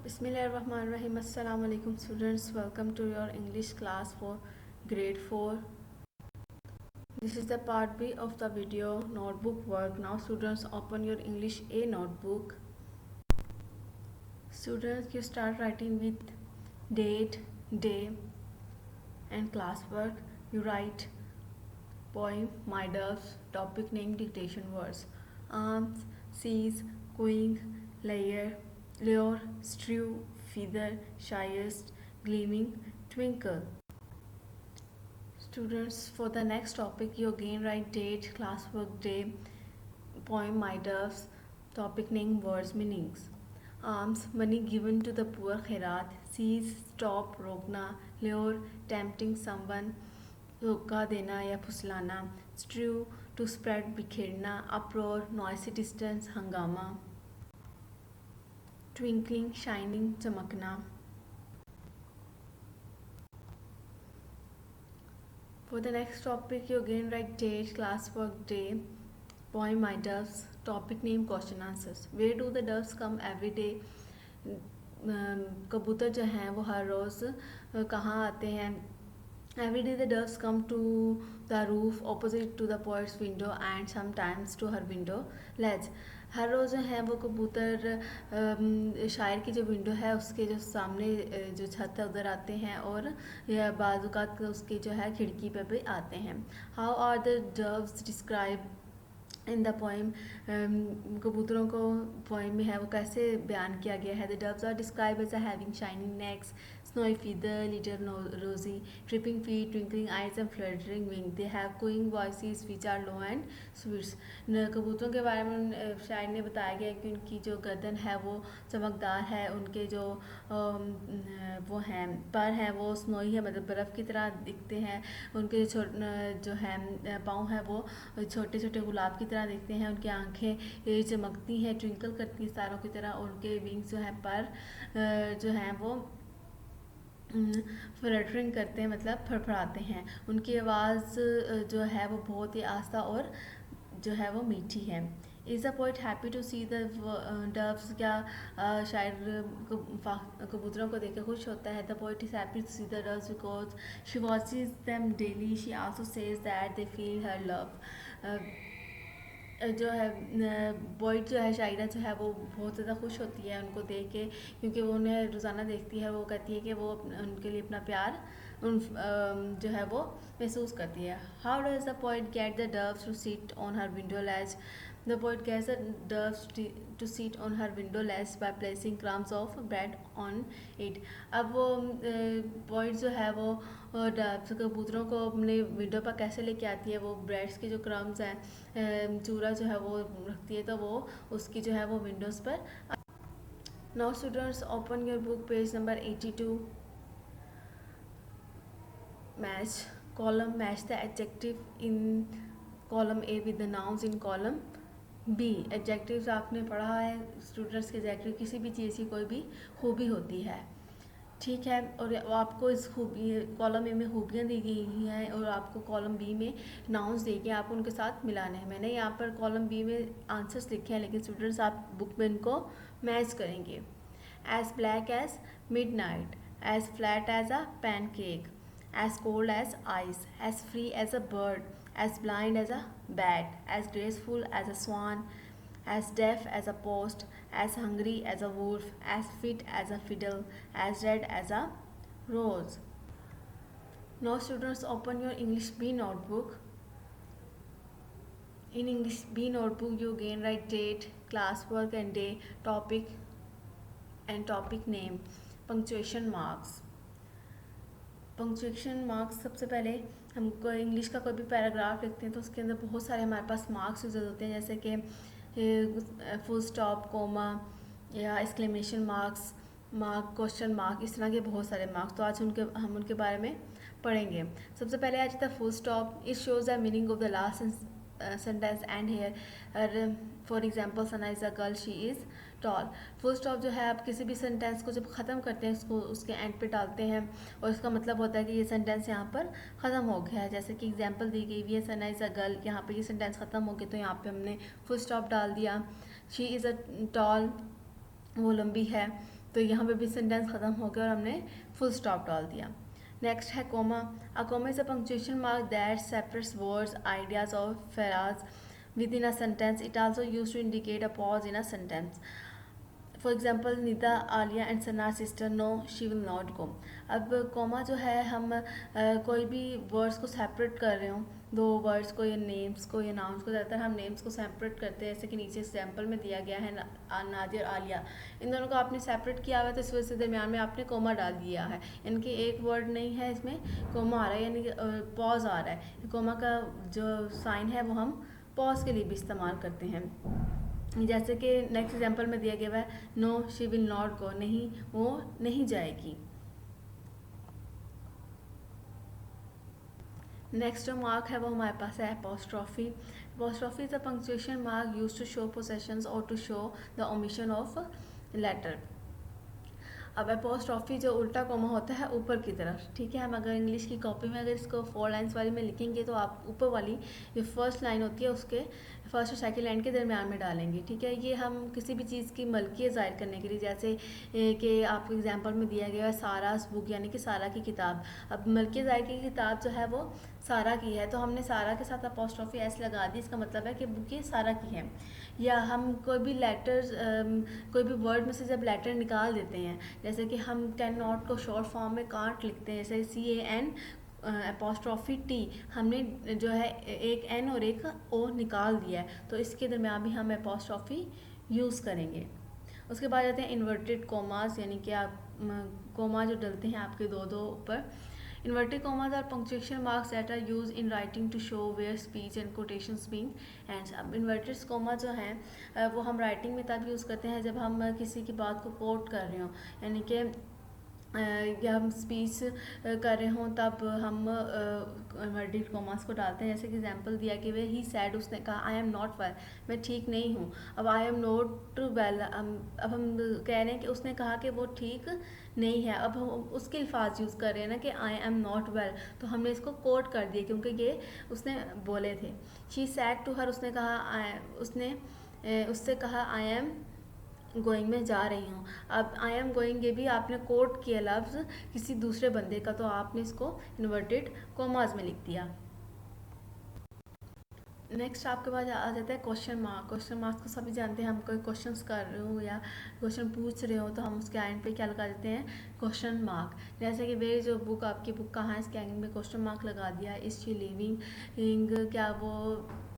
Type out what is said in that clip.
Bismillahirrahmanirrahim. Assalamu alaikum students. Welcome to your English class for grade 4. This is the part B of the video notebook work. Now students, open your English A notebook. Students, you start writing with date, day and classwork. You write poem, my doves, topic name, dictation words. Arms, seas, queen, layer, lure, strew, feather, shyest, gleaming, twinkle. Students, for the next topic, you again write date, classwork, day, poem, my doves, topic name, words, meanings. Alms, money given to the poor, khairat. Seas, stop, रोकना. Lure, tempting someone, धोखा देना या फुसलाना. Strew, to spread, बिखेरना. Uproar, noisy distance, हंगामा. Twinkling, shining, चमकना. For the next topic, you again write date, classwork, day, poem, my doves, topic name, question answers. Where do the doves come every day? कबूतर जो हैं वो हर रोज़ कहाँ आते हैं? Every day the doves come to the roof opposite to the poet's window and sometimes to her window ledge. हर रोज़ जो है वो कबूतर शायर की जो विंडो है उसके जो सामने जो छत है उधर आते हैं और यह बाज़-औक़ात उसकी जो है खिड़की पे भी आते हैं. How are the doves described in the poem? कबूतरों को पोइम में है वो कैसे बयान किया गया है? The doves are described as having shining necks, snowy feather, little rosy, dripping feet, twinkling eyes and fluttering wings. They have cooing voices which are low and sweet. कबूतरों के बारे में शायर ने बताया गया कि उनकी जो गर्दन है वो चमकदार है, उनके जो वो हैं पर हैं वो स्नोई है, मतलब बर्फ़ की तरह दिखते हैं. उनके जो है पाँव हैं वो छोटे छोटे गुलाब की तरह दिखते हैं. उनकी आँखें चमकती हैं, ट्विंकल करती हैं तारों की तरह. और उनके विंग्स जो हैं पर जो हैं वो फ्लटरिंग करते हैं, मतलब फड़फड़ाते हैं. उनकी आवाज़ जो है वो बहुत ही आस्था और जो है वो मीठी है. Is the poet happy to see the doves? क्या शायर कबूतरों को देख कर खुश होता है? The poet is happy to see the doves because she watches them daily. She also says that they feel her love. जो है पोइट जो है शायरा जो है वो बहुत ज़्यादा खुश होती है उनको देख के, क्योंकि वो उन्हें रोज़ाना देखती है. वो कहती है कि वो उनके लिए अपना प्यार जो है वो महसूस करती है. How does the poet get the doves to sit on her window latch? The poet gets the doves to sit on her window latch by placing crumbs of bread on it. अब वो poet जो है वो कबूतरों को अपने window पर कैसे लेके आती है? वो ब्रेड्स के जो क्रम्स हैं, चूरा जो है वो रखती है, तो वो उसकी जो है वो विंडोज़ पर. Now students, open your book page number 82. Match column, match the adjective in column A with the nouns in column B. Adjectives आपने पढ़ा है स्टूडेंट्स के. एडजेक्टिव किसी भी चीज़ की कोई भी खूबी होती है, ठीक है. और आपको इस खूबी कॉलम ए में खूबियाँ दी गई हैं और आपको कॉलम बी में नाउन्स दे के आप उनके साथ मिलाने हैं. मैंने यहाँ पर कॉलम बी में आंसर्स लिखे हैं, लेकिन स्टूडेंट्स आप बुक में इनको मैच करेंगे. As black as midnight, as flat as a pancake, as cold as ice, as free as a bird, as blind as a bat, as graceful as a swan, as deaf as a post, as hungry as a wolf, as fit as a fiddle, as red as a rose. Now students, open your English B notebook. In English B notebook, you again write date, classwork and day, topic and topic name, punctuation marks. Punctuation marks, सबसे पहले हमको English का कोई भी paragraph लिखते हैं तो उसके अंदर बहुत सारे हमारे पास मार्क्स यूज़ होते हैं, जैसे कि फुल स्टॉप, कोमा या exclamation marks, mark, question mark, इस तरह के बहुत सारे मार्क्स. तो आज हम उनके बारे में पढ़ेंगे. सबसे पहले आज था full stop. It shows the meaning of the last sentence end here. For example, Sana is a girl, she is tall. Full stop जो है आप किसी भी सेंटेंस को जब ख़त्म करते हैं उसको उसके एंड पे डालते हैं और इसका मतलब होता है कि ये सेंटेंस यहाँ पर ख़त्म हो गया है. जैसे कि एग्जांपल दी गई हुई है, सना इज़ अ गर्ल, यहाँ पे ये सेंटेंस ख़त्म हो गया तो यहाँ पे हमने फुल स्टॉप डाल दिया. शी इज़ अ टॉल, वो लंबी है, तो यहाँ पे भी सेंटेंस ख़त्म हो गया और हमने फुल स्टॉप डाल दिया। नेक्स्ट है comma. A comma is a punctuation mark that separates words, ideas और phrase within a sentence. It also used to indicate a pause in a sentence. For example Nida Aliya and Sana sister no she will not go. अब comma जो है हम कोई भी words को separate कर रहे हो, दो वर्ड्स को या नेम्स को या नाउन्स को, ज़्यादातर हम नेम्स को सेपरेट करते हैं, जैसे कि नीचे एग्जाम्पल में दिया गया है नादिर आलिया, इन दोनों को आपने सेपरेट किया हुआ है तो इस वजह से दरमियान में आपने कोमा डाल दिया है, यानी कि एक वर्ड नहीं है इसमें कोमा आ रहा है, यानी कि पॉज आ रहा है। कोमा का जो साइन है वो हम पॉज के लिए भी इस्तेमाल करते हैं। जैसे कि नेक्स्ट एग्जांपल में दिया गया है no she will not go, नहीं वो नहीं जाएगी। नेक्स्ट जो मार्क है वो हमारे पास है apostrophe. Apostrophe is a punctuation mark used to show possessions और to show the omission of letter. अब एपोस्ट्रॉफी जो उल्टा कोमा होता है ऊपर की तरफ, ठीक है। हम अगर इंग्लिश की कॉपी में अगर इसको 4 लाइन्स वाली में लिखेंगे तो आप ऊपर वाली जो फर्स्ट लाइन होती है उसके फर्स्ट और सेकंड लाइन के दरमियान में डालेंगे, ठीक है। ये हम किसी भी चीज़ की मलकियत ज़ाहिर करने के लिए, जैसे कि आपको एग्जांपल में दिया गया है सारास बुक, यानी कि सारा की किताब। अब मलकियत ज़ाहिर की किताब जो है वो सारा की है, तो हमने सारा के साथ अपोस्ट्रॉफी एस लगा दी, इसका मतलब है कि बुक ये सारा की है। या हम कोई भी लेटर्स कोई भी वर्ड में से जब लेटर निकाल देते हैं, जैसे कि हम कैन नॉट को शॉर्ट फॉर्म में कांट लिखते हैं, जैसे CAN एपोस्ट्रॉफी T, हमने जो है एक N और एक O निकाल दिया है, तो इसके दरमियान भी हम एपोस्ट्रॉफी यूज़ करेंगे। उसके बाद आते हैं इन्वर्टेड कोमास, यानी कि आप कोमा जो डलते हैं आपके दो दो ऊपर। Inverted commas are punctuation marks that are used in writing to show where speech and quotations being ends. अब inverted comma जो हैं वो हम राइटिंग में तब यूज़ करते हैं जब हम किसी की बात को कोट कर रहे हों, यानी कि या हम स्पीच कर रहे हों तब हम इन्वर्टेड कॉमास को डालते हैं। जैसे कि एग्जांपल दिया कि वे ही सैड, उसने कहा आई एम नॉट वेल, मैं ठीक नहीं हूँ। अब आई एम नॉट वेल, अब हम कह रहे हैं कि उसने कहा कि वो ठीक नहीं है, अब हम उसके अल्फाज यूज़ कर रहे हैं ना कि आई एम नॉट वेल, तो हमने इसको कोट कर दिया क्योंकि ये उसने बोले थे। शी सैड टू हर, उसने कहा उसने उससे कहा आई एम गोइंग में जा रही हूँ। अब आई एम गोइंग ये भी आपने कोट किया लफ्ज़ किसी दूसरे बंदे का, तो आपने इसको इन्वर्टेड कोमास में लिख दिया। नेक्स्ट आपके पास आ जाता है क्वेश्चन मार्क। क्वेश्चन मार्क्स को सभी जानते हैं, हम कोई क्वेश्चंस कर रहे हो या क्वेश्चन पूछ रहे हो तो हम उसके एंड पे क्या लगा देते हैं, क्वेश्चन मार्क। जैसे कि वे जो आपकी बुक कहाँ है, इसके एंड में क्वेश्चन मार्क लगा दिया। इज शी लिविंग, क्या वो